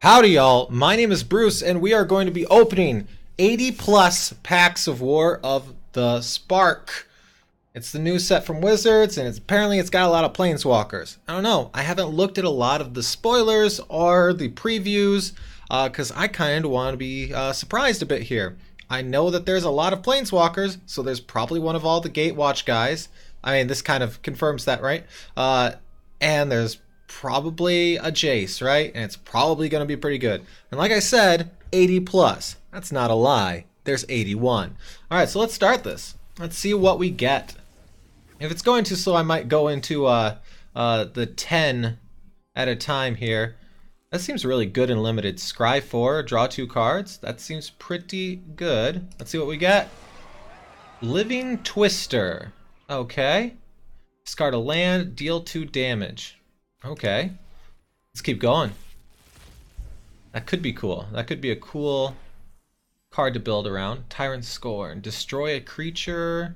Howdy y'all, my name is Bruce and we are going to be opening 80 plus packs of War of the Spark. It's the new set from Wizards and apparently it's got a lot of Planeswalkers. I don't know, I haven't looked at a lot of the spoilers or the previews because I kind of want to be surprised a bit here. I know that there's a lot of Planeswalkers, so there's probably one of all the Gatewatch guys. I mean, this kind of confirms that, right? And there's probably a Jace, right? And it's probably going to be pretty good. And like I said, 80 plus. That's not a lie. There's 81. All right, so let's start this. Let's see what we get. If it's going too slow, I might go into the 10 at a time here. That seems really good in limited. Scry 4, draw 2 cards. That seems pretty good. Let's see what we get. Living Twister. Okay. Discard a land, deal 2 damage. Okay. Let's keep going. That could be cool. That could be a cool card to build around. Tyrant Scorn. Destroy a creature.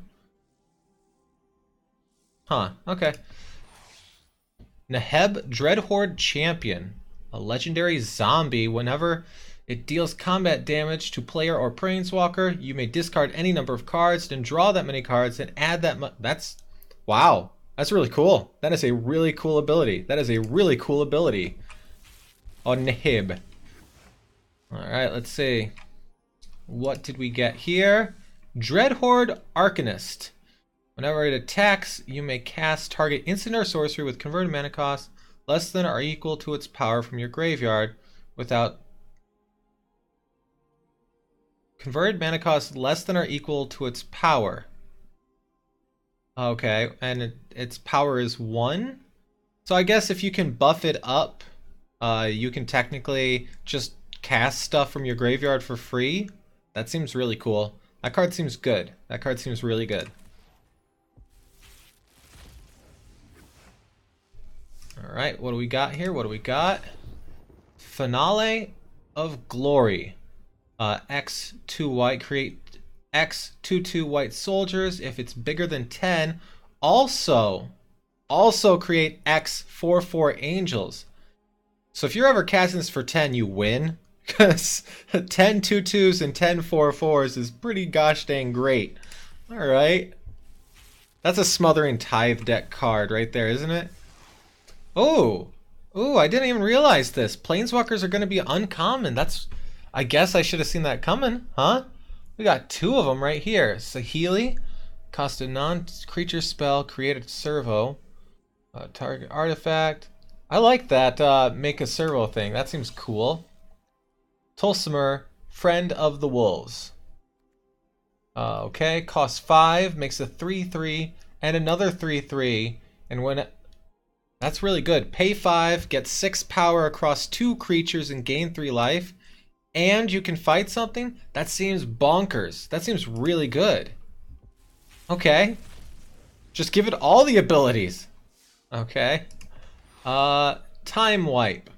Huh. Okay. Neheb Dreadhorde Champion. A legendary zombie. Whenever it deals combat damage to player or planeswalker, you may discard any number of cards, then draw that many cards, and add that that's... Wow. That's really cool. That is a really cool ability. That is a really cool ability. On Neheb. Alright, let's see. What did we get here? Dreadhorde Arcanist. Whenever it attacks, you may cast target instant or sorcery with converted mana cost less than or equal to its power from your graveyard without converted mana cost less than or equal to its power. Okay, and its power is 1. So I guess if you can buff it up, you can technically just cast stuff from your graveyard for free. That seems really cool. That card seems good. That card seems really good. Alright, what do we got here? What do we got? Finale of Glory. X 2 white, create X 2/2 white soldiers. If it's bigger than 10, also create X 4/4 angels. So if you're ever casting this for 10, you win. Because 10 2/2s and 10 4/4s is pretty gosh dang great. Alright. That's a Smothering Tithe deck card right there, isn't it? Oh, I didn't even realize this. Planeswalkers are going to be uncommon. I guess I should have seen that coming, huh? We got 2 of them right here. Saheeli, cost a non-creature spell, create a servo, target artifact. I like that make a servo thing. That seems cool. Tulsimer, Friend of the Wolves. Okay, costs 5, makes a 3/3, and another 3/3, and when that's really good. Pay 5, get 6 power across 2 creatures and gain 3 life. And you can fight something? That seems bonkers. That seems really good. Okay. Just give it all the abilities. Okay. Time Wipe.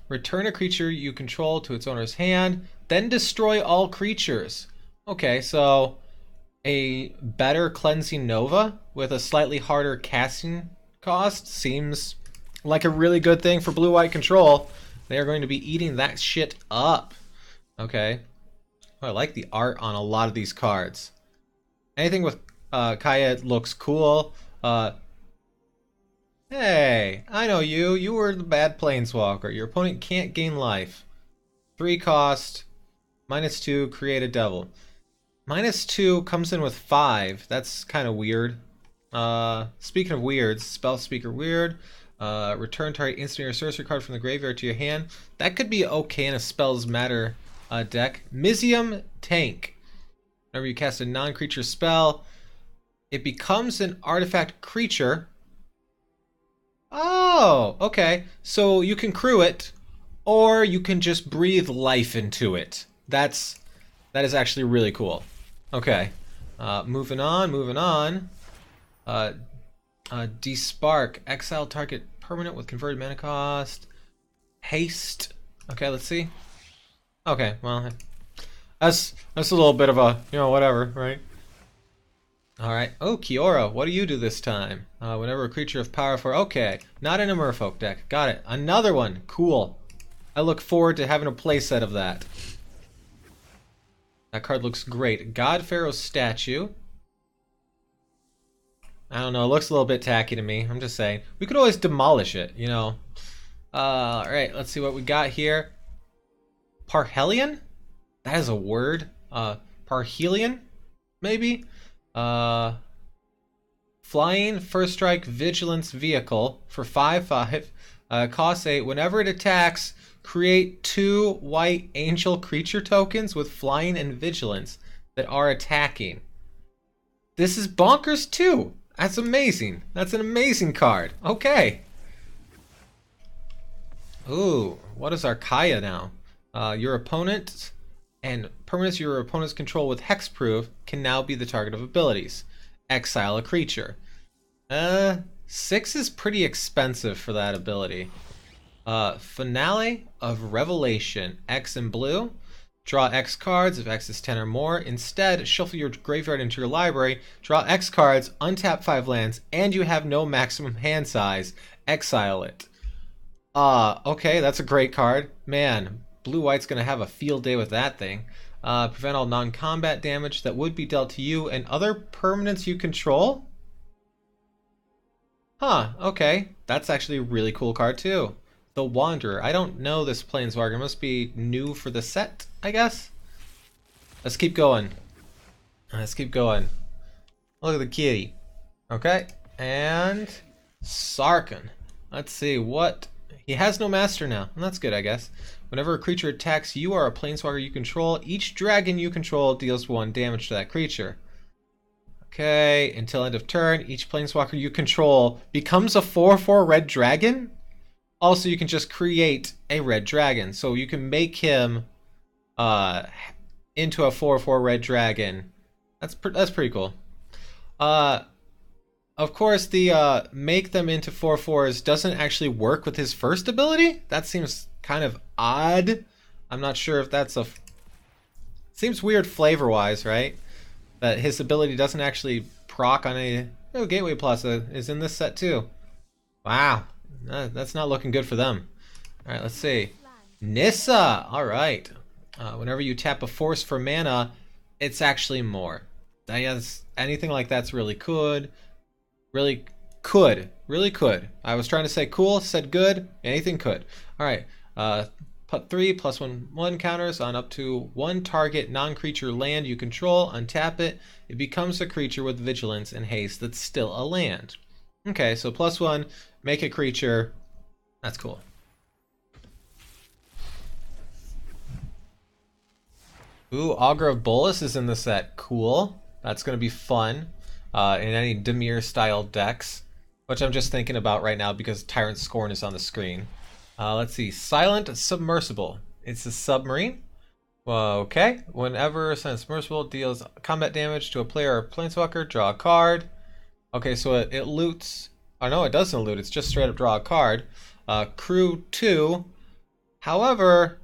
Return a creature you control to its owner's hand, then destroy all creatures. Okay, so a better Cleansing Nova with a slightly harder casting cost seems like a really good thing for blue-white control. They are going to be eating that shit up. Okay. Oh, I like the art on a lot of these cards. Anything with Kaya looks cool. Hey, I know you. You were the bad planeswalker. Your opponent can't gain life. 3 cost. -2, create a devil. -2 comes in with 5. That's kind of weird. Speaking of weirds, spell speaker weird. Return target instant or sorcery card from the graveyard to your hand. That could be okay in a Spells Matter deck. Mizzium Tank. Whenever you cast a non-creature spell, it becomes an artifact creature. Oh, okay. So you can crew it, or you can just breathe life into it. That is actually really cool. Okay. Moving on. Despark. Exile target permanent with converted mana cost. Haste. Okay, let's see. Okay, well, that's a little bit of a, whatever, right? Alright. Oh, Kiora, what do you do this time? Whenever a creature of power for... Okay, not in a Merfolk deck. Got it. Another one. Cool. I look forward to having a playset of that. That card looks great. God Pharaoh's statue. I don't know, it looks a little bit tacky to me. I'm just saying. We could always demolish it, you know. Alright, let's see what we got here. Parhelion? That is a word. Parhelion? Maybe? Flying, first strike, vigilance vehicle for 5/5. Costs 8. Whenever it attacks, create 2 white angel creature tokens with flying and vigilance that are attacking. This is bonkers too. That's amazing. That's an amazing card. Okay. Ooh, what is Archaea now? Your opponent and permanents your opponent's control with hexproof can now be the target of abilities. Exile a creature. 6 is pretty expensive for that ability. Finale of Revelation. X in blue. Draw X cards if X is 10 or more. Instead, shuffle your graveyard into your library, draw X cards, untap 5 lands, and you have no maximum hand size. Exile it. Okay, that's a great card. Man, blue-white's gonna have a field day with that thing. Prevent all non-combat damage that would be dealt to you and other permanents you control? Huh, okay. That's actually a really cool card too. The Wanderer. I don't know this Planeswalker. It must be new for the set, I guess. Let's keep going. Let's keep going. Look at the kitty. Okay, and Sarkhan. Let's see what... He has no master now, and that's good, I guess. Whenever a creature attacks you or a Planeswalker you control, each dragon you control deals 1 damage to that creature. Okay, until end of turn, each Planeswalker you control becomes a 4/4 red dragon? Also, you can just create a red dragon. So you can make him into a 4/4 red dragon. That's pretty cool. Of course, the make them into 4/4s doesn't actually work with his first ability. That seems kind of odd. I'm not sure if that's a... Seems weird flavor-wise, right? That his ability doesn't actually proc on a... Oh, Gateway Plaza is in this set too. Wow. That's not looking good for them. Alright, let's see. Nissa! Alright. Whenever you tap a force for mana, it's actually more. Anything like that's really good. Really could. Really could. I was trying to say cool, said good. Anything could. Alright. Put 3 +1/1 counters on up to 1 target non-creature land you control. Untap it. It becomes a creature with vigilance and haste that's still a land. Okay, so +1, make a creature. That's cool. Ooh, Augur of Bolas is in the set. Cool. That's going to be fun in any Dimir-style decks, which I'm just thinking about right now because Tyrant Scorn is on the screen. Let's see. Silent Submersible. It's a submarine. Okay. Whenever Silent Submersible deals combat damage to a player or Planeswalker, draw a card. Okay, so it loots. Oh no, it doesn't loot. It's just straight up draw a card. Crew 2. However,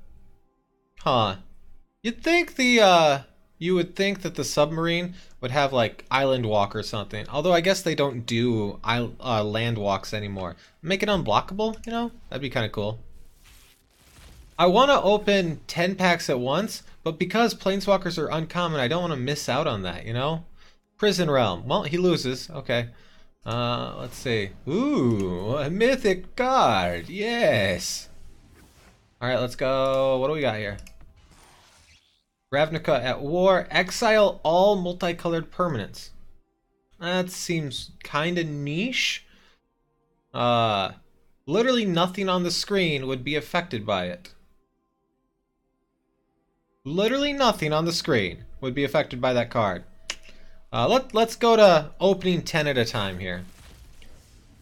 you'd think you would think that the submarine would have like Island Walk or something. Although I guess they don't do land walks anymore. Make it unblockable, you know? That'd be kind of cool. I want to open 10 packs at once, but because Planeswalkers are uncommon, I don't want to miss out on that, you know? Prison Realm. Well, he loses. Okay. Let's see. Ooh, a mythic card. Yes. Alright, let's go. What do we got here? Ravnica at War. Exile all multicolored permanents. That seems kind of niche. Literally nothing on the screen would be affected by it. Literally nothing on the screen would be affected by that card. Let's go to opening 10 at a time here.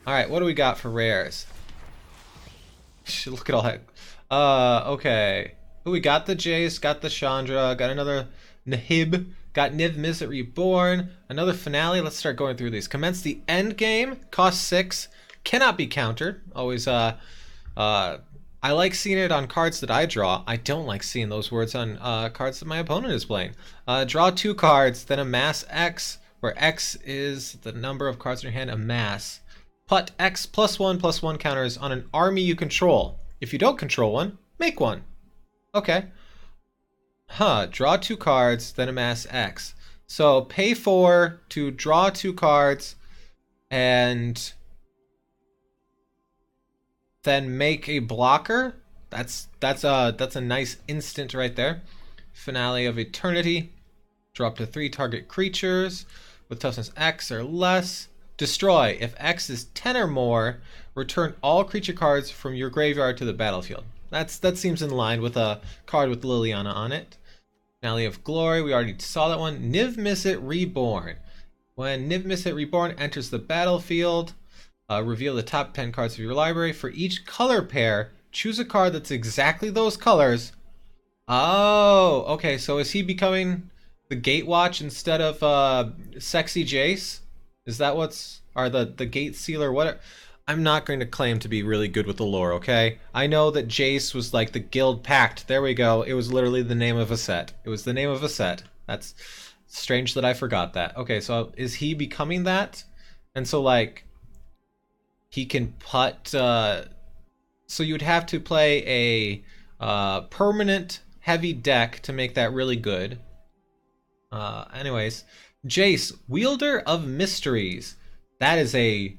Alright, what do we got for rares? Look at all that. Okay. Ooh, we got the Jace, got the Chandra, got another Nahib, got Niv Mizzet Reborn, another Finale. Let's start going through these. Commence the end game, cost 6, cannot be countered. Always, I like seeing it on cards that I draw. I don't like seeing those words on cards that my opponent is playing. Draw 2 cards, then amass X, where X is the number of cards in your hand, amass. Put X +1/+1 counters on an army you control. If you don't control one, Make one. Okay. Huh, draw 2 cards, then amass X. So pay 4 to draw 2 cards and then make a blocker. That's a nice instant right there. Finale of Eternity. Draw up to 3 target creatures with toughness X or less. Destroy. If X is 10 or more, return all creature cards from your graveyard to the battlefield. That seems in line with a card with Liliana on it. Finale of Glory, we already saw that one. Niv Mizzet Reborn. When Niv Mizzet Reborn enters the battlefield, reveal the top 10 cards of your library. For each color pair, choose a card that's exactly those colors. Oh, okay, so is he becoming the Gatewatch instead of Sexy Jace? Is that or the Gate Sealer? What? I'm not going to claim to be really good with the lore, okay? I know that Jace was like the Guild Pact. There we go. It was literally the name of a set. It was the name of a set. That's strange that I forgot that. Okay, so is he becoming that? And so, like, he can put... so you'd have to play a permanent heavy deck to make that really good. Anyways, Jace, Wielder of Mysteries. That is a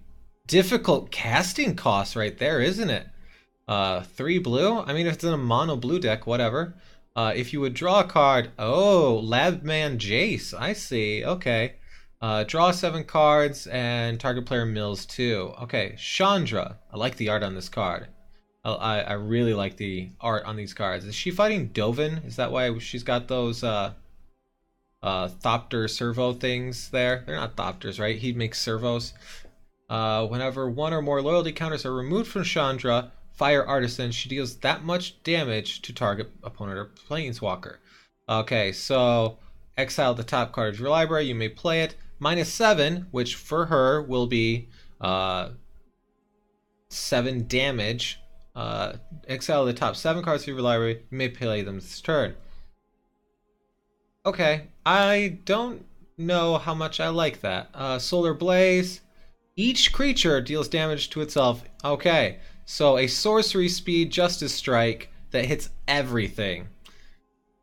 difficult casting cost right there, isn't it? 3 blue? I mean, if it's in a mono blue deck, whatever. If you would draw a card... Oh, Labman Jace. I see. Okay. Draw 7 cards and target player mills 2. Okay, Chandra. I like the art on this card. I really like the art on these cards. Is she fighting Dovin? Is that why she's got those Thopter servo things there? They're not Thopters, right? He makes servos. Whenever 1 or more loyalty counters are removed from Chandra, Fire Artisan, she deals that much damage to target opponent or Planeswalker. Okay, so exile the top card of your library. You may play it. -7, which for her will be 7 damage. Exile the top 7 cards of your library. You may play them this turn. Okay, I don't know how much I like that. Solar Blaze. Each creature deals damage to itself. Okay, so a sorcery speed Justice Strike that hits everything.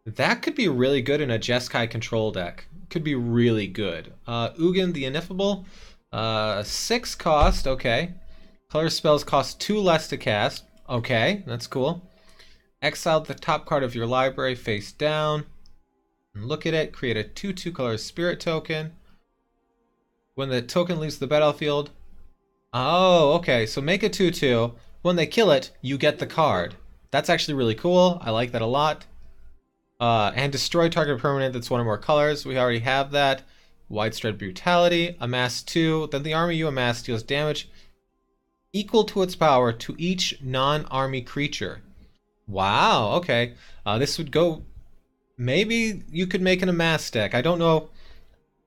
That could be really good in a Jeskai control deck. Could be really good. Ugin the Ineffable. 6 cost, okay. Color spells cost 2 less to cast. Okay, that's cool. Exile the top card of your library face down. And look at it. Create a 2/2 color spirit token. When the token leaves the battlefield... Oh, okay. So make a 2/2. When they kill it, you get the card. That's actually really cool. I like that a lot. And destroy target permanent that's 1 or more colors. We already have that. Widespread Brutality. Amass 2. Then the army you amass deals damage equal to its power to each non-army creature. Wow, okay. This would go... Maybe you could make an amass deck. I don't know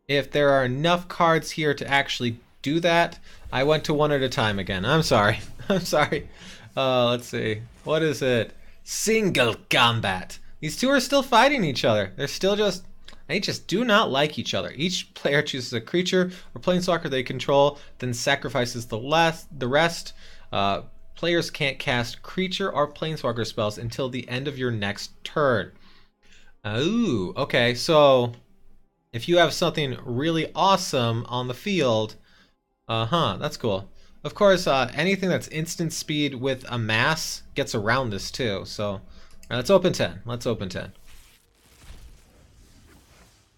if there are enough cards here to actually do that. I went to one at a time again. I'm sorry. I'm sorry. Let's see. What is it? Single combat. These two are still fighting each other. They're still just... They just do not like each other. Each player chooses a creature or planeswalker they control, then sacrifices the rest. Players can't cast creature or planeswalker spells until the end of your next turn. Ooh, okay. So if you have something really awesome on the field, that's cool. Of course, anything that's instant speed with a mass gets around this too. So all right, let's open 10. Let's open 10.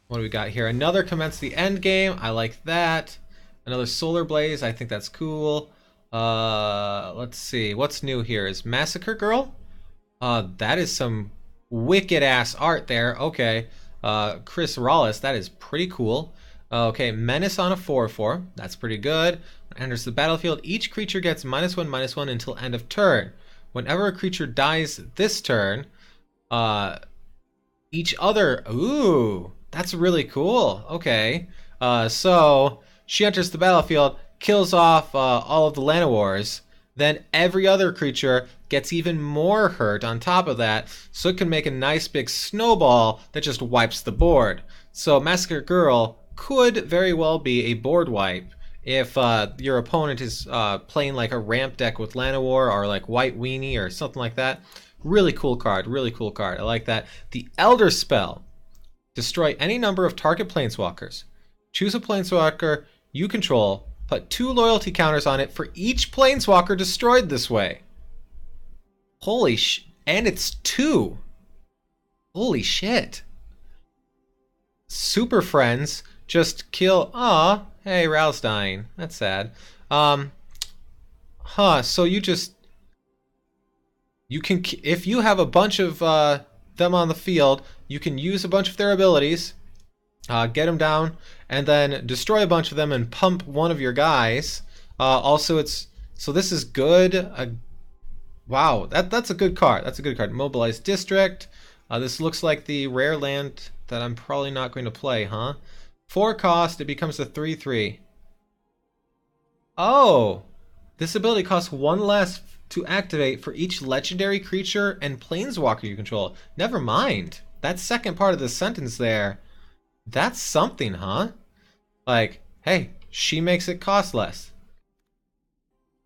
What do we got here? Another Commence the End Game. I like that. Another Solar Blaze. I think that's cool. Let's see. What's new here? Is Massacre Girl? That is some wicked ass art there. Okay. Chris Rawlis. That is pretty cool. Okay. Menace on a 4/4. That's pretty good. When it enters the battlefield, each creature gets -1/-1 until end of turn. Whenever a creature dies this turn, each other... Ooh... That's really cool. Okay. So she enters the battlefield, kills off all of the Llanowars. Then every other creature gets even more hurt on top of that. So it can make a nice big snowball that just wipes the board. So Massacre Girl could very well be a board wipe if your opponent is playing like a ramp deck with Llanowar or like White Weenie or something like that. Really cool card. Really cool card. I like that. The Elder Spell. Destroy any number of target Planeswalkers. Choose a Planeswalker you control. Put 2 loyalty counters on it for each Planeswalker destroyed this way. Holy sh... And it's 2. Holy shit. Super Friends. Just kill... Aw. Hey, Ral's dying. That's sad. So you just... You can... If you have a bunch of them on the field, you can use a bunch of their abilities, get them down, and then destroy a bunch of them and pump one of your guys. Also, it's... So this is good. Wow, that's a good card. That's a good card. Immobilize District. This looks like the rare land that I'm probably not going to play, huh? 4 cost, it becomes a 3/3. Oh! This ability costs 1 less to activate for each legendary creature and planeswalker you control. Never mind. That second part of the sentence there, that's something, huh? Like, hey, she makes it cost less.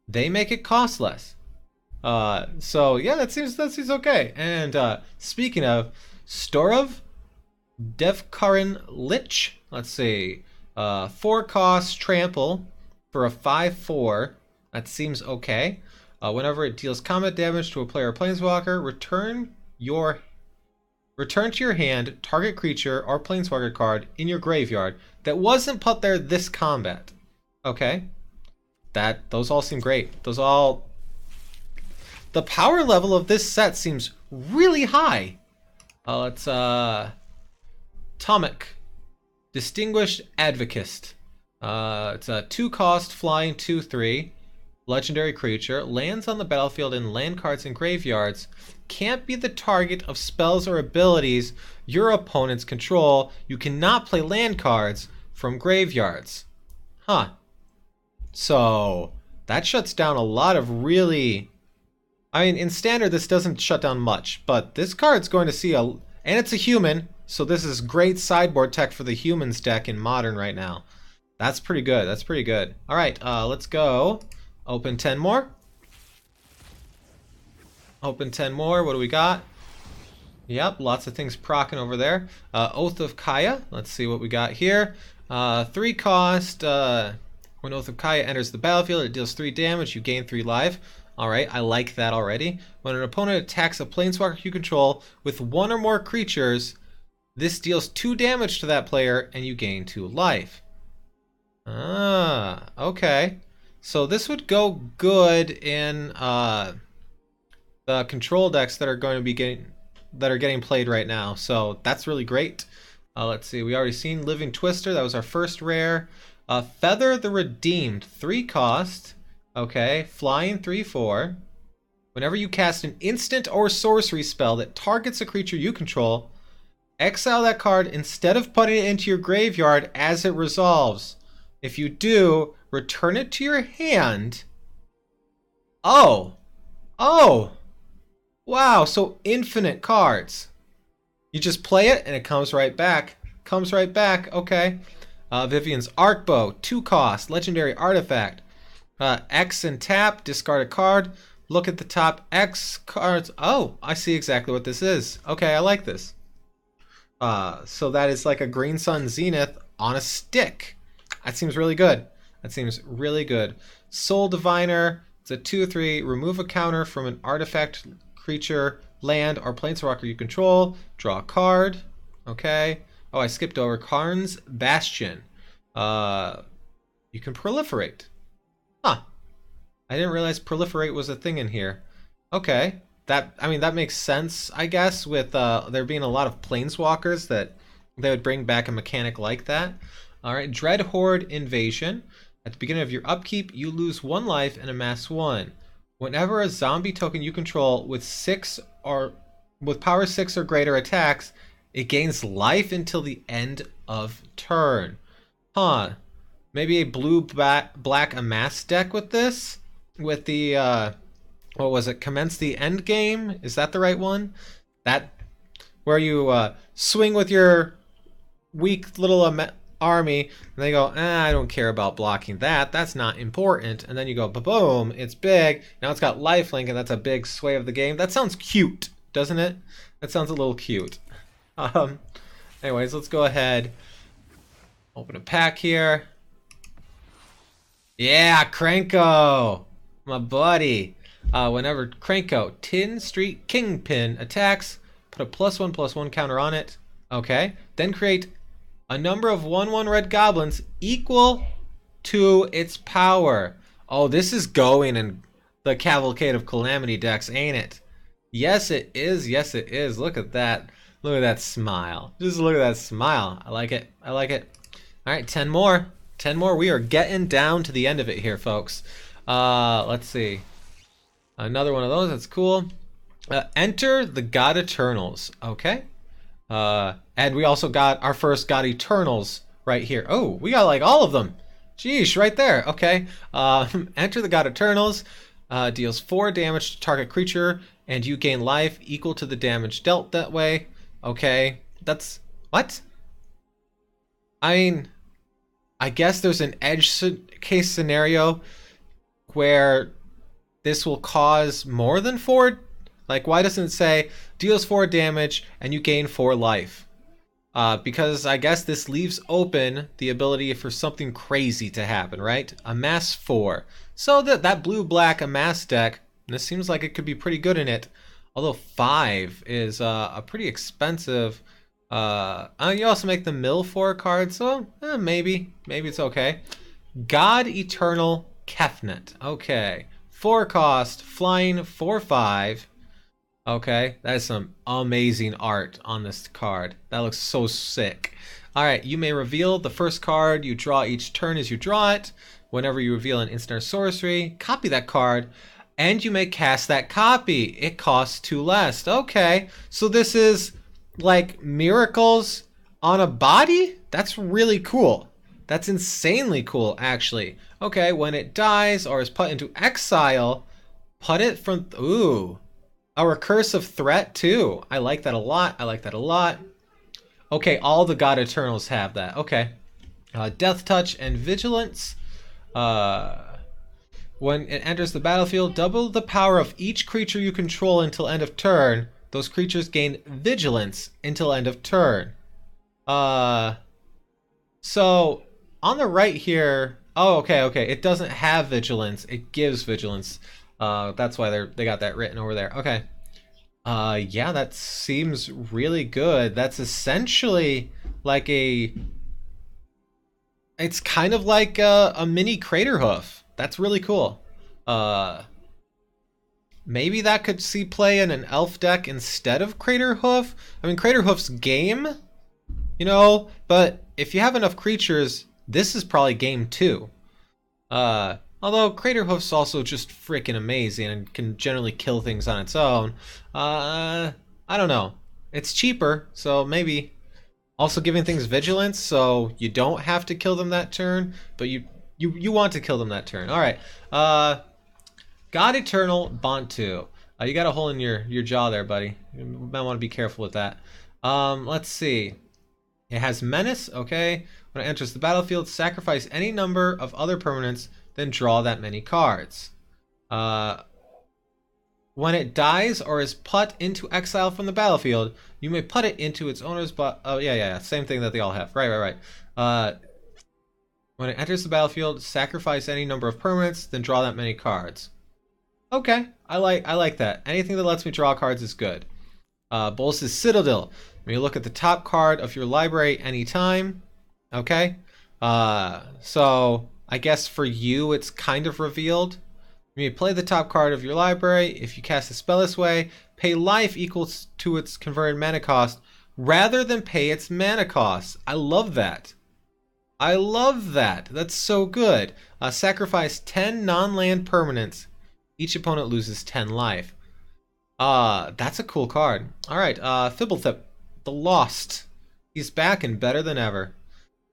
They make it cost less. So yeah, that seems okay. And speaking of, Storov Devkarin Lich. Let's see. 4 cost trample for a 5/4. That seems okay. Whenever it deals combat damage to a player or planeswalker, return to your hand target creature or planeswalker card in your graveyard that wasn't put there this combat. Okay. Those all seem great. The power level of this set seems really high. Let's Tomic. Distinguished Advocist. It's a 2 cost flying 2/3 legendary creature, lands on the battlefield in land cards and graveyards, can't be the target of spells or abilities your opponents control. You cannot play land cards from graveyards. Huh. So that shuts down a lot of really... I mean, in standard this doesn't shut down much, but this card's going to see and it's a human, so this is great sideboard tech for the humans deck in modern right now. That's pretty good. That's pretty good. All right, let's go. Open 10 more. Open 10 more. What do we got? Yep, lots of things procking over there. Oath of Kaya. Let's see what we got here. 3 cost. When Oath of Kaya enters the battlefield, it deals 3 damage. You gain 3 life. Alright, I like that already. When an opponent attacks a planeswalker you control with 1 or more creatures, this deals 2 damage to that player and you gain 2 life. Ah, okay. So this would go good in the control decks that are going to be getting played right now. So that's really great. Let's see. We already seen Living Twister. That was our first rare. Feather the Redeemed. 3 cost. Okay. Flying 3/4. Whenever you cast an instant or sorcery spell that targets a creature you control, exile that card instead of putting it into your graveyard as it resolves. If you do, return it to your hand. Oh. Wow, so infinite cards. You just play it and it comes right back. Okay. Vivienne's Arcbow, 2 cost, legendary artifact. X and tap, discard a card. Look at the top X cards. Oh, I see exactly what this is. Okay, I like this. So that is like a Green Sun Zenith on a stick. That seems really good. Soul Diviner. It's a 2/3. Remove a counter from an artifact, creature, land, or planeswalker you control. Draw a card. Okay. Oh, I skipped over Karn's Bastion. You can proliferate. Huh. I didn't realize proliferate was a thing in here. Okay. That makes sense, I guess, with there being a lot of planeswalkers that they would bring back a mechanic like that. All right, Dread Horde Invasion. At the beginning of your upkeep, you lose 1 life and amass 1. Whenever a zombie token you control with power 6 or greater attacks, it gains life until the end of turn. Huh. Maybe a blue black amass deck with this? With the what was it? Commence the end game? Is that the right one? That where you swing with your weak little army, and they go, I don't care about blocking that. That's not important. And then you go, boom, it's big. Now it's got lifelink, and that's a big sway of the game. That sounds cute, doesn't it? That sounds a little cute. Anyways, let's go ahead. Open a pack here. Yeah, Krenko, my buddy. Whenever Krenko, Tin Street Kingpin attacks, put a +1/+1 counter on it. Okay. Then create a number of 1/1 red goblins equal to its power. Oh, this is going in the Cavalcade of Calamity decks, ain't it? Yes, it is. Yes, it is. Look at that. Look at that smile. Just look at that smile. I like it. I like it. All right, 10 more. 10 more. We are getting down to the end of it here, folks. Let's see. Another one of those. That's cool. Enter the God Eternals. Okay. And we also got our first God Eternals right here. Oh, we got like all of them. Jeesh, right there. Okay. Enter the God Eternals. Deals 4 damage to target creature, and you gain life equal to the damage dealt that way. Okay. That's... what? I mean, I guess there's an edge case scenario where this will cause more than 4. Like, why doesn't it say deals 4 damage and you gain 4 life? Because I guess this leaves open the ability for something crazy to happen, right? Amass 4. So that blue-black Amass deck, this seems like it could be pretty good in it. Although 5 is a pretty expensive... you also make the mill 4 card, so maybe it's okay. God Eternal Kefnet. Okay. 4 cost, flying 4/5. Okay, that is some amazing art on this card. That looks so sick. Alright, you may reveal the first card you draw each turn as you draw it. Whenever you reveal an instant or sorcery, copy that card, and you may cast that copy. It costs 2 less. Okay, so this is like miracles on a body? That's really cool. That's insanely cool, actually. Okay, when it dies or is put into exile, put it from... ooh. A recursive threat, too. I like that a lot. I like that a lot. Okay, all the God Eternals have that. Okay. Death Touch and Vigilance. When it enters the battlefield, double the power of each creature you control until end of turn. Those creatures gain Vigilance until end of turn. So, on the right here... oh, okay. It doesn't have Vigilance. It gives Vigilance. That's why they got that written over there. Okay. Yeah, that seems really good. That's essentially like a... it's kind of like a mini Craterhoof. That's really cool. Maybe that could see play in an elf deck instead of Craterhoof. I mean, Craterhoof's game, you know, but if you have enough creatures, this is probably game 2. Although Craterhoof's also just freaking amazing and can generally kill things on its own. I don't know. It's cheaper, so maybe. Also giving things vigilance, so you don't have to kill them that turn, but you want to kill them that turn. All right. God Eternal Bantu. You got a hole in your jaw there, buddy. You might want to be careful with that. Let's see. It has Menace. Okay. When it enters the battlefield, sacrifice any number of other permanents, then draw that many cards. When it dies or is put into exile from the battlefield, you may put it into its owner's... oh, yeah. Same thing that they all have. Right. When it enters the battlefield, sacrifice any number of permanents, then draw that many cards. Okay, I like that. Anything that lets me draw cards is good. Bolas' Citadel. When you look at the top card of your library anytime. Okay. So I guess for you it's kind of revealed. When you play the top card of your library, if you cast a spell this way, pay life equals to its converted mana cost rather than pay its mana cost. I love that. I love that. That's so good. Sacrifice 10 non-land permanents. Each opponent loses 10 life. That's a cool card. Alright, Fibblethip, the Lost. He's back and better than ever.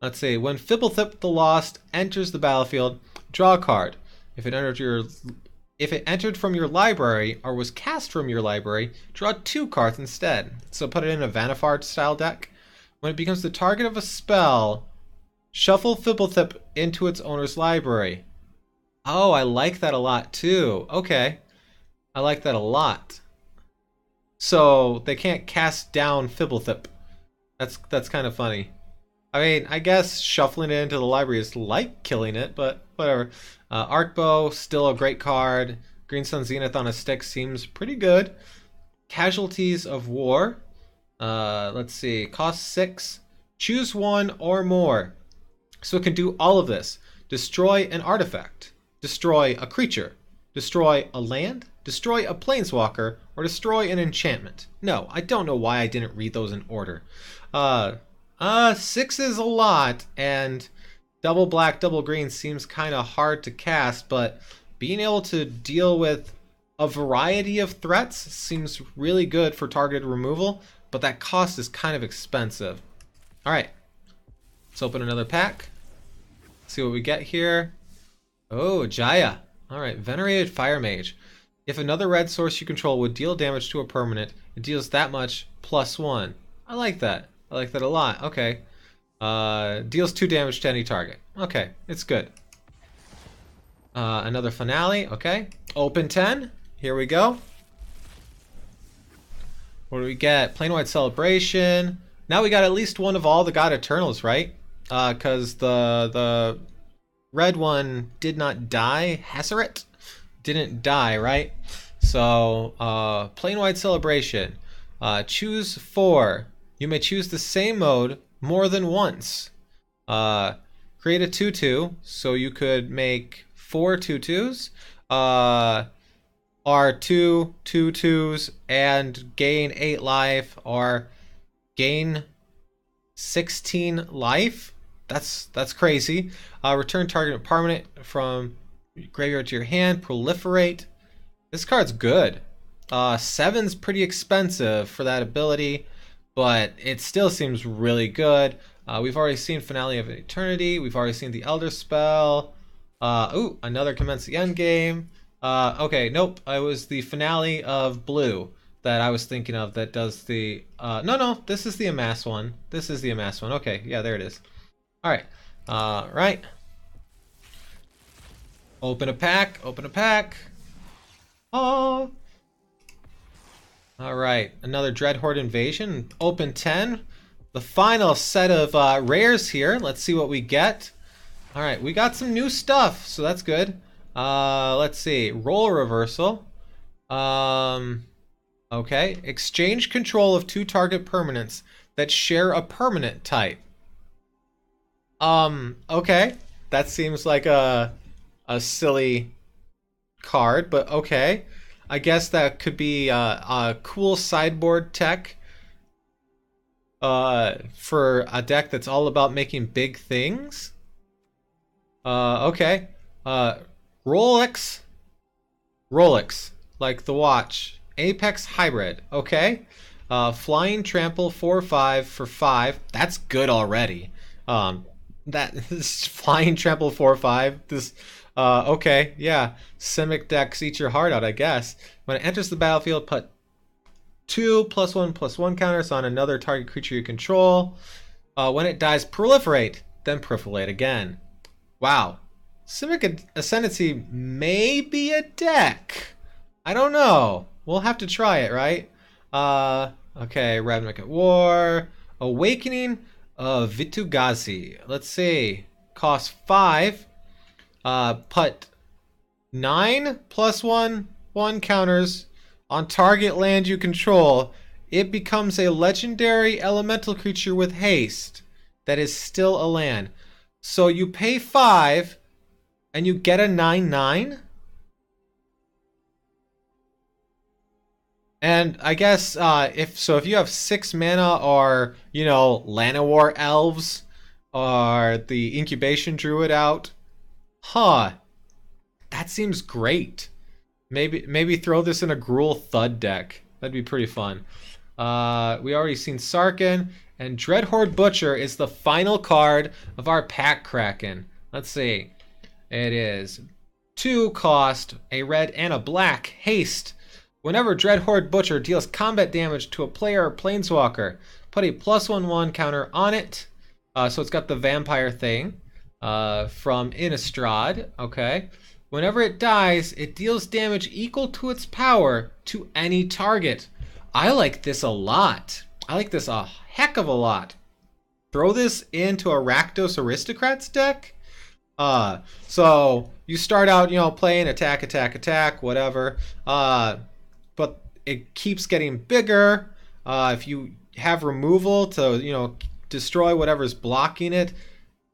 Let's see. When Fibblethip the Lost enters the battlefield, draw a card. If it entered from your library or was cast from your library, draw 2 cards instead. So put it in a Vannifar style deck. When it becomes the target of a spell, Shuffle Fibblethip into its owner's library. Oh, I like that a lot too. Okay. I like that a lot. So they can't cast down Fibblethip. That's kind of funny. I mean, I guess shuffling it into the library is like killing it, but whatever. Arcbow, still a great card. Green Sun Zenith on a stick seems pretty good. Casualties of War. Let's see. Cost 6. Choose one or more. So it can do all of this. Destroy an artifact. Destroy a creature. Destroy a land. Destroy a planeswalker. Or destroy an enchantment. No, I don't know why I didn't read those in order. 6 is a lot, and double black, double green seems kind of hard to cast, but being able to deal with a variety of threats seems really good for targeted removal, but that cost is kind of expensive. Alright, let's open another pack. See what we get here. Oh, Jaya. Alright, Venerated Fire Mage. If another red source you control would deal damage to a permanent, it deals that much +1. I like that. I like that a lot. Okay. Deals 2 damage to any target. Okay, it's good. Another Finale. Okay. Open 10. Here we go. What do we get? Plainwhite Celebration. Now we got at least one of all the God Eternals, right? Because the red one did not die. Hasseret didn't die, right? So, Plainwhite Celebration. Choose 4. You may choose the same mode more than once. Create a 2/2, so you could make 4 2/2s. Are 2 2/2s and gain 8 life, or gain 16 life. That's crazy. Return target permanent from graveyard to your hand. Proliferate. This card's good. 7's pretty expensive for that ability, but it still seems really good. We've already seen Finale of Eternity. We've already seen the Elder Spell. Ooh, another Commence the Endgame. Okay, nope. It was the Finale of Blue that I was thinking of that does the... No, this is the Amass one. This is the Amass one. Okay, yeah, there it is. Alright. Right. Open a pack. Open a pack. Oh... Alright, another Dreadhorde Invasion. Open 10. The final set of rares here. Let's see what we get. Alright, we got some new stuff, so that's good. Let's see. Role Reversal. Okay. Exchange control of 2 target permanents that share a permanent type. Okay. That seems like a silly card, but okay. I guess that could be a cool sideboard tech for a deck that's all about making big things. Okay. Rolex, like the watch. Apex Hybrid. Okay. Flying Trample 4/5 for 5. That's good already. This Flying Trample 4/5. This. Okay, yeah. Simic decks eat your heart out, I guess. When it enters the battlefield, put 2 +1/+1 counters on another target creature you control. When it dies, proliferate, then proliferate again. Wow. Simic Ascendancy may be a deck. I don't know. We'll have to try it, right? Okay, Ravnica at War. Awakening of Vitu-Ghazi. Let's see. Cost 5. Put 9 +1/1 counters on target land you control. It becomes a legendary elemental creature with haste that is still a land. So you pay 5 and you get a 9/9. And I guess if you have 6 mana, or Llanowar elves, or the Incubation Druid out. Huh. That seems great. Maybe throw this in a Gruul Thud deck. That'd be pretty fun. We already seen Sarkhan, and Dreadhorde Butcher is the final card of our pack Kraken. Let's see. It is 2 cost, a red and a black, haste. Whenever Dreadhorde Butcher deals combat damage to a player or planeswalker, put a +1/1 counter on it. So it's got the vampire thing from Innistrad. Okay. Whenever it dies, it deals damage equal to its power to any target. I like this a lot. I like this a heck of a lot. Throw this into a Rakdos Aristocrats deck. So you start out, playing attack, attack, attack, whatever. But it keeps getting bigger. If you have removal to, destroy whatever's blocking it,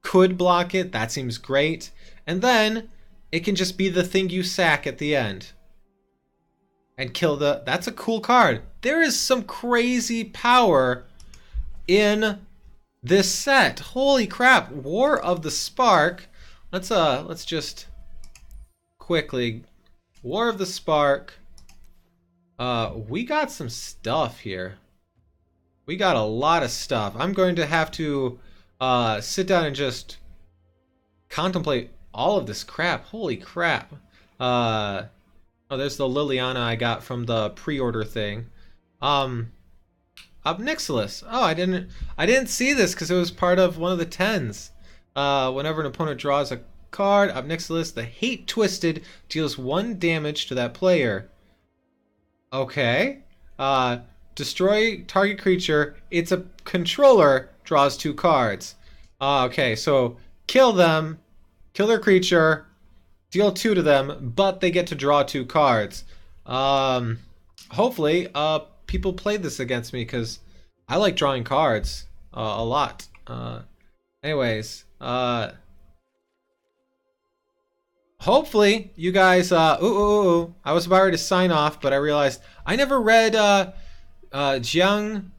could block it, that seems great. And then it can just be the thing you sack at the end. And kill that's a cool card. There is some crazy power in this set. Holy crap. War of the Spark. Let's just quickly War of the Spark. We got some stuff here. We got a lot of stuff. I'm going to have to sit down and just contemplate all of this crap. Holy crap. Oh, there's the Liliana I got from the pre-order thing. Obnixilis. Oh, I didn't see this because it was part of one of the 10s. Whenever an opponent draws a card, Obnixilis, the Hate Twisted, deals 1 damage to that player. Okay. Destroy target creature. It's a controller, draws 2 cards. Okay, so kill them, kill their creature, deal 2 to them, but they get to draw 2 cards. Hopefully, people played this against me because I like drawing cards a lot. Anyways, hopefully you guys. I was about ready to sign off, but I realized I never read Jiang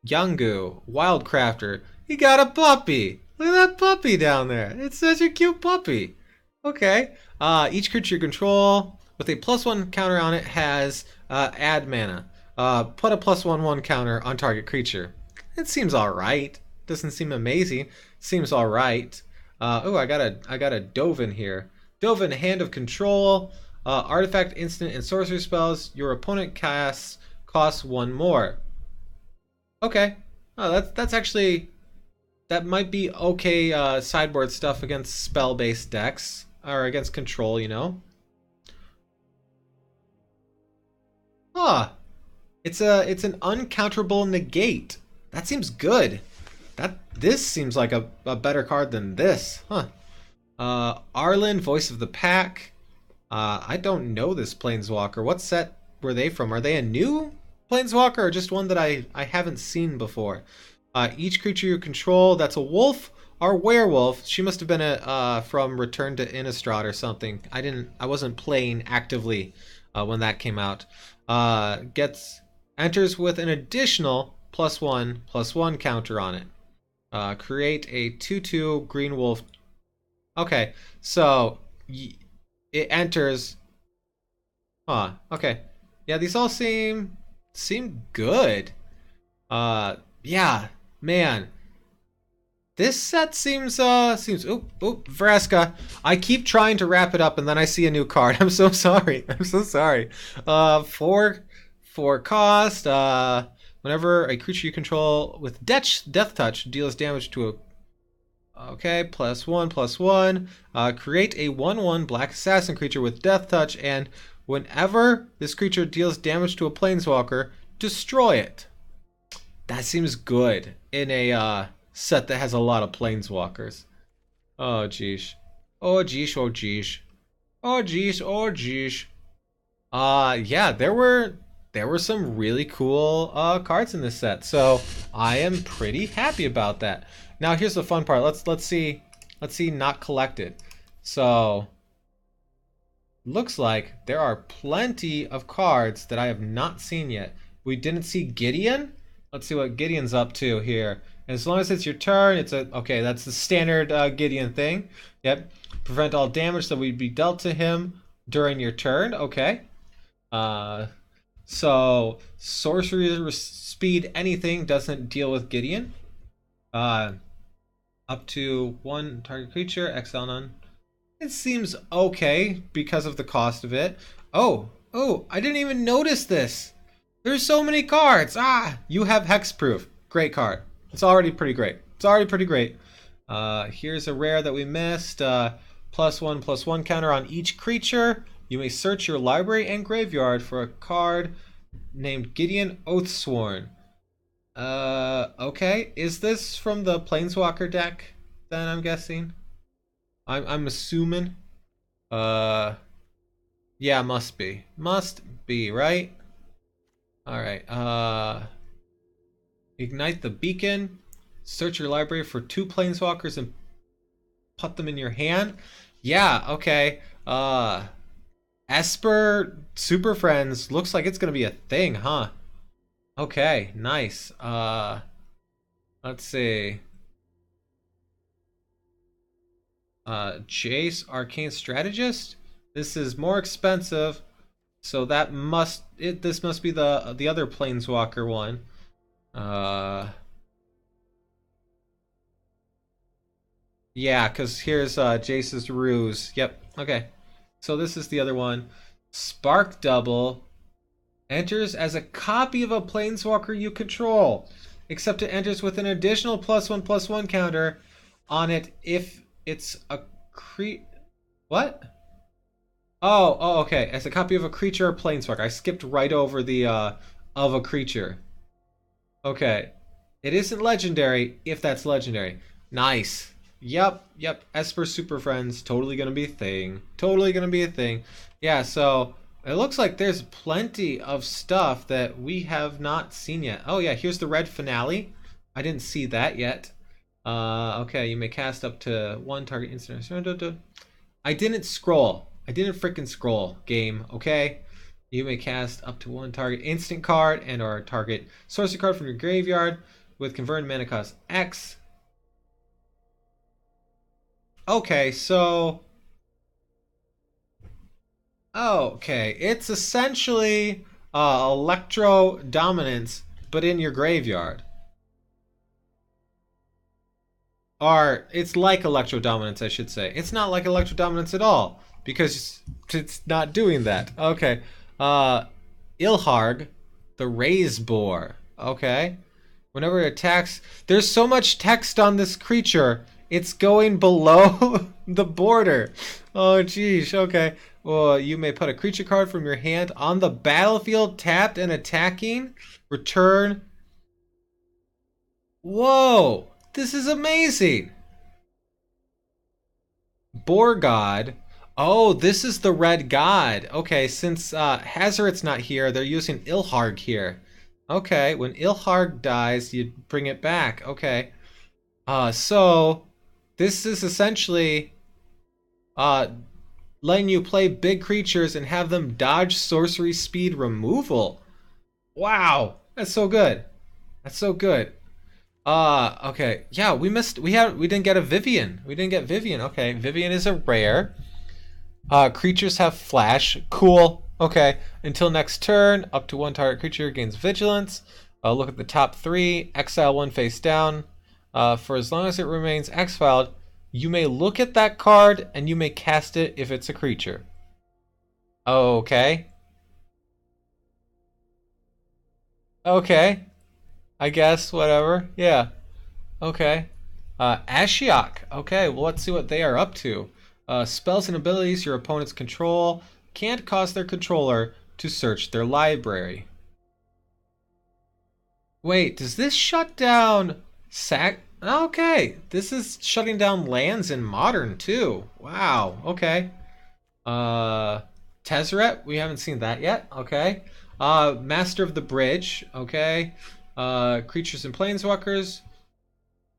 Yangu Wildcrafter. He got a puppy. Look at that puppy down there. It's such a cute puppy. Okay. Each creature you control with a +1 counter on it has add mana. Put a +1/1 counter on target creature. It seems alright. Doesn't seem amazing. Seems alright. I got a Dovin here. Dovin, Hand of Control. Artifact, instant, and sorcery spells your opponent casts costs 1 more. Okay. Oh, that's actually, that might be okay sideboard stuff against spell-based decks. Or against control, It's an uncounterable negate. That seems good. This seems like a better card than this. Arlen, Voice of the Pack. I don't know this Planeswalker. What set were they from? Are they a new Planeswalker or just one that I haven't seen before? Each creature you control, that's a wolf or werewolf. She must have been from Return to Innistrad or something. I wasn't playing actively when that came out. Enters with an additional +1/+1 counter on it. Create a 2/2 green wolf. Okay, so it enters. Okay. Yeah, these all seem good. Yeah, man. This set seems Vraska. I keep trying to wrap it up and then I see a new card. I'm so sorry. I'm so sorry. 4 cost. Whenever a creature you control with Death Touch deals damage to a +1/+1. Create a 1/1 Black Assassin creature with Death Touch, and whenever this creature deals damage to a Planeswalker, destroy it. That seems good in a set that has a lot of Planeswalkers. Oh geesh. Oh geesh, oh geesh. Oh geesh, oh geesh. Yeah, there were some really cool cards in this set, so I am pretty happy about that. Now here's the fun part. Let's see not collected. So looks like there are plenty of cards that I have not seen yet. We didn't see Gideon. Let's see what Gideon's up to here. As long as it's your turn, okay, that's the standard Gideon thing. Yep. Prevent all damage that would be dealt to him during your turn. Okay. So sorcery speed anything doesn't deal with Gideon. Up to 1 target creature, exile none. It seems okay because of the cost of it. Oh, I didn't even notice this. There's so many cards. You have Hexproof. Great card. It's already pretty great. Here's a rare that we missed. +1/+1 counter on each creature. You may search your library and graveyard for a card named Gideon Oathsworn. Okay. Is this from the Planeswalker deck then, I'm guessing? I'm assuming. Yeah, must be. Must be, right? Alright, ignite the beacon. Search your library for 2 Planeswalkers and put them in your hand. Yeah, okay. Esper Super Friends looks like it's gonna be a thing, huh? Okay, nice. Let's see. Jace Arcane Strategist. This is more expensive, so that this must be the other Planeswalker one. Yeah, because here's Jace's Ruse. Yep. Okay. So this is the other one. Spark Double enters as a copy of a Planeswalker you control, except it enters with an additional +1/+1 counter on it if it's a What? Oh, okay. As a copy of a creature or Planeswalker. I skipped right over the of a creature. Okay. It isn't legendary if that's legendary. Nice. Yep. Esper Super Friends, totally gonna be a thing. Totally gonna be a thing. Yeah, so it looks like there's plenty of stuff that we have not seen yet. Oh yeah, here's the red finale. I didn't see that yet. Okay, you may cast up to 1 target instant. I didn't scroll. I didn't freaking scroll, game, okay? You may cast up to 1 target instant card and or target sorcery card from your graveyard with converted mana cost X. Okay, so okay, it's essentially Electro Dominance, but in your graveyard. Or it's like Electro Dominance, I should say. It's not like Electro Dominance at all, because it's not doing that. Okay. Ilharg, the Raise Boar. Okay. Whenever it attacks, there's so much text on this creature, it's going below the border. Oh, geez. Okay. Well, you may put a creature card from your hand on the battlefield tapped and attacking. Return. Whoa. This is amazing. Boar God. Oh, this is the red god. Okay, since Hazoret's not here, they're using Ilharg here. Okay, when Ilharg dies, you bring it back. Okay. So this is essentially letting you play big creatures and have them dodge sorcery speed removal. Wow, that's so good. That's so good. Okay. Yeah, we didn't get a Vivienne. We didn't get Vivienne. Okay, Vivienne is a rare. Creatures have flash. Cool. Okay. Until next turn, up to 1 target creature gains vigilance. Look at the top 3. Exile 1 face down. For as long as it remains exiled, you may look at that card and you may cast it if it's a creature. Okay. Okay. I guess, whatever. Yeah. Okay. Ashiok. Okay, well, let's see what they are up to. Spells and abilities your opponents control can't cause their controller to search their library. Wait, does this shut down Okay, this is shutting down lands in Modern, too. Wow, okay. Tezzeret, we haven't seen that yet. Okay. Master of the Bridge. Okay. Creatures and Planeswalkers.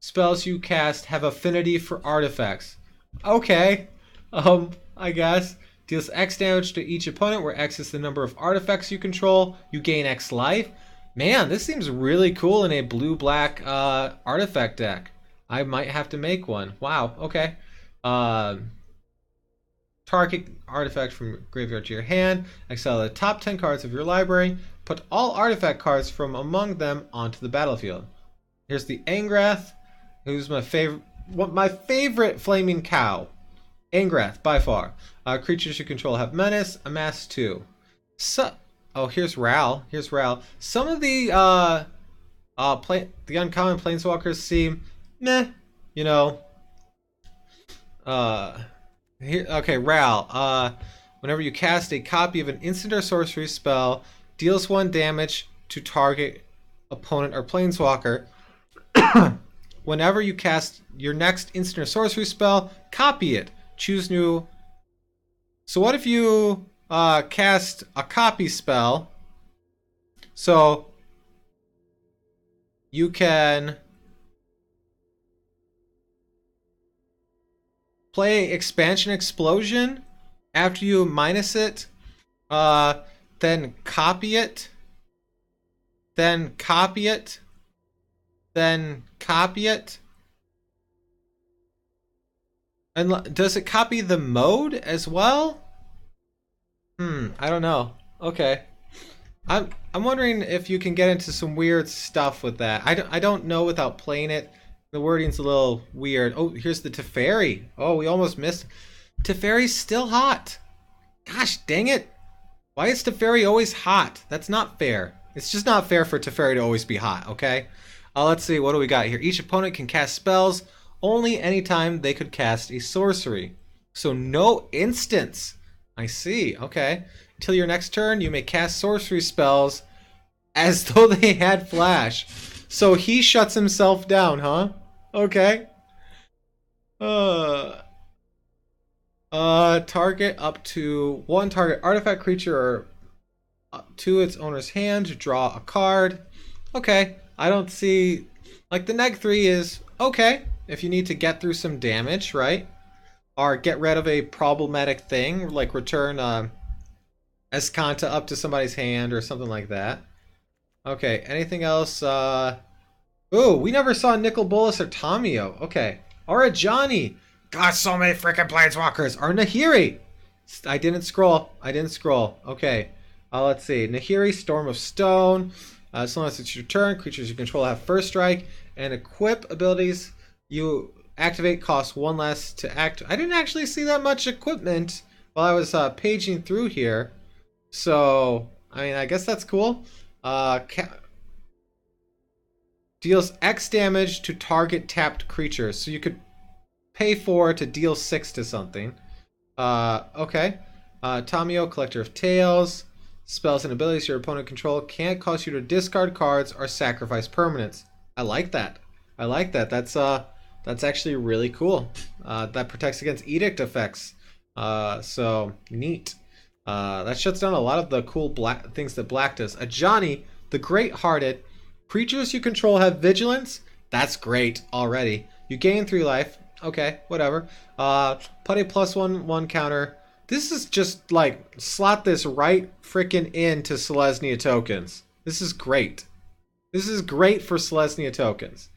Spells you cast have affinity for artifacts. Okay. I guess. Deals X damage to each opponent, where X is the number of artifacts you control. You gain X life. Man, this seems really cool in a blue-black artifact deck. I might have to make one. Wow, okay. Target artifact from graveyard to your hand. Exile the top 10 cards of your library. Put all artifact cards from among them onto the battlefield. Here's the Angrath, who's my favorite flaming cow. Angrath, by far. Creatures you control have menace. Amass 2. Oh, here's Ral. Here's Ral. Some of the the uncommon planeswalkers seem meh. You know, Here, okay, Ral. Whenever you cast a copy of an instant or sorcery spell, deals 1 damage to target opponent or planeswalker. Whenever you cast your next instant or sorcery spell, copy it. Choose new. So what if you cast a copy spell? So you can play Expansion Explosion after you minus it, then copy it, then copy it, then copy it. And does it copy the mode as well? I don't know. Okay. I'm wondering if you can get into some weird stuff with that. I don't know without playing it. The wording's a little weird. Oh, here's the Teferi. Oh, we almost missed. Teferi's still hot. Gosh dang it. Why is Teferi always hot? That's not fair. It's just not fair for Teferi to always be hot, okay? Let's see, what do we got here? Each opponent can cast spells only anytime they could cast a sorcery. So no instants. I see, okay. Until your next turn, you may cast sorcery spells as though they had flash. So he shuts himself down, huh? Okay. Target up to 1 target artifact creature or to its owner's hand to draw a card. Okay. I don't see, like, the neg 3 is okay if you need to get through some damage, right? Or get rid of a problematic thing, like return Escanta up to somebody's hand or something like that. Okay, anything else? Ooh, we never saw Nicol Bolas or Tamiyo. Okay. Or a Johnny. Got so many freaking Planeswalkers. Or Nahiri. I didn't scroll. Okay. Let's see. Nahiri, Storm of Stone. As long as it's your turn, creatures you control have first strike. And equip abilities you activate cost 1 less to act. I didn't actually see that much equipment while I was paging through here. So, I mean, I guess that's cool. Deals X damage to target tapped creatures. So you could pay 4 to deal 6 to something. Okay. Tamiyo, Collector of Tales. Spells and abilities your opponent control can't cause you to discard cards or sacrifice permanents. I like that. That's actually really cool. That protects against edict effects. So neat. That shuts down a lot of the cool black things that black does. A Johnny, the Great-Hearted. Creatures you control have vigilance. That's great already. You gain 3 life. Okay, whatever. Put a +1/1 counter. This is just like slot this right freaking into Selesnya tokens. This is great. This is great for Selesnya tokens.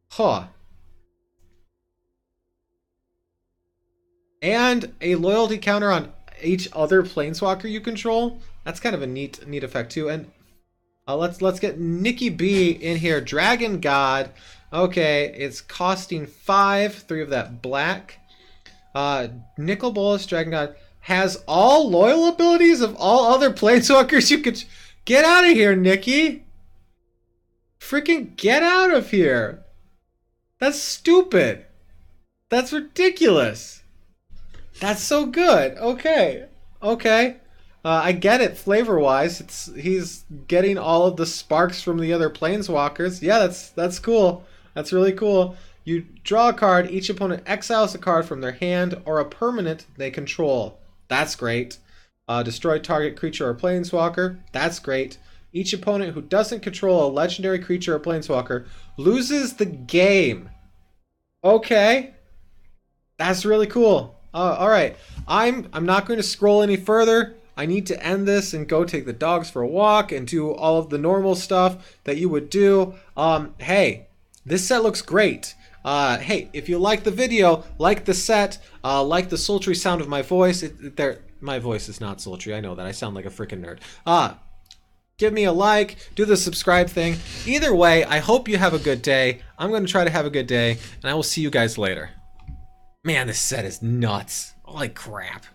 Huh. And a loyalty counter on each other planeswalker you control. That's kind of a neat effect too. And let's get Nikki B in here. Dragon God. Okay, it's costing 5, 3 of that black. Nicol Bolas, Dragon God, has all loyal abilities of all other planeswalkers you could. Get out of here, Nikki. Freaking get out of here. That's stupid. That's ridiculous. That's so good. Okay. I get it flavor-wise. He's getting all of the sparks from the other planeswalkers. Yeah, that's cool. That's really cool. You draw a card. Each opponent exiles a card from their hand or a permanent they control. That's great. Destroy target creature or planeswalker. That's great. Each opponent who doesn't control a legendary creature or planeswalker loses the game. Okay. That's really cool. All right. I'm not going to scroll any further. I need to end this and go take the dogs for a walk and do all of the normal stuff that you would do. Hey, this set looks great. Hey, if you like the video, like the set, like the sultry sound of my voice. My voice is not sultry. I know that. I sound like a freaking nerd. Give me a like, do the subscribe thing. Either way, I hope you have a good day. I'm going to try to have a good day, and I will see you guys later. Man, this set is nuts. Holy crap.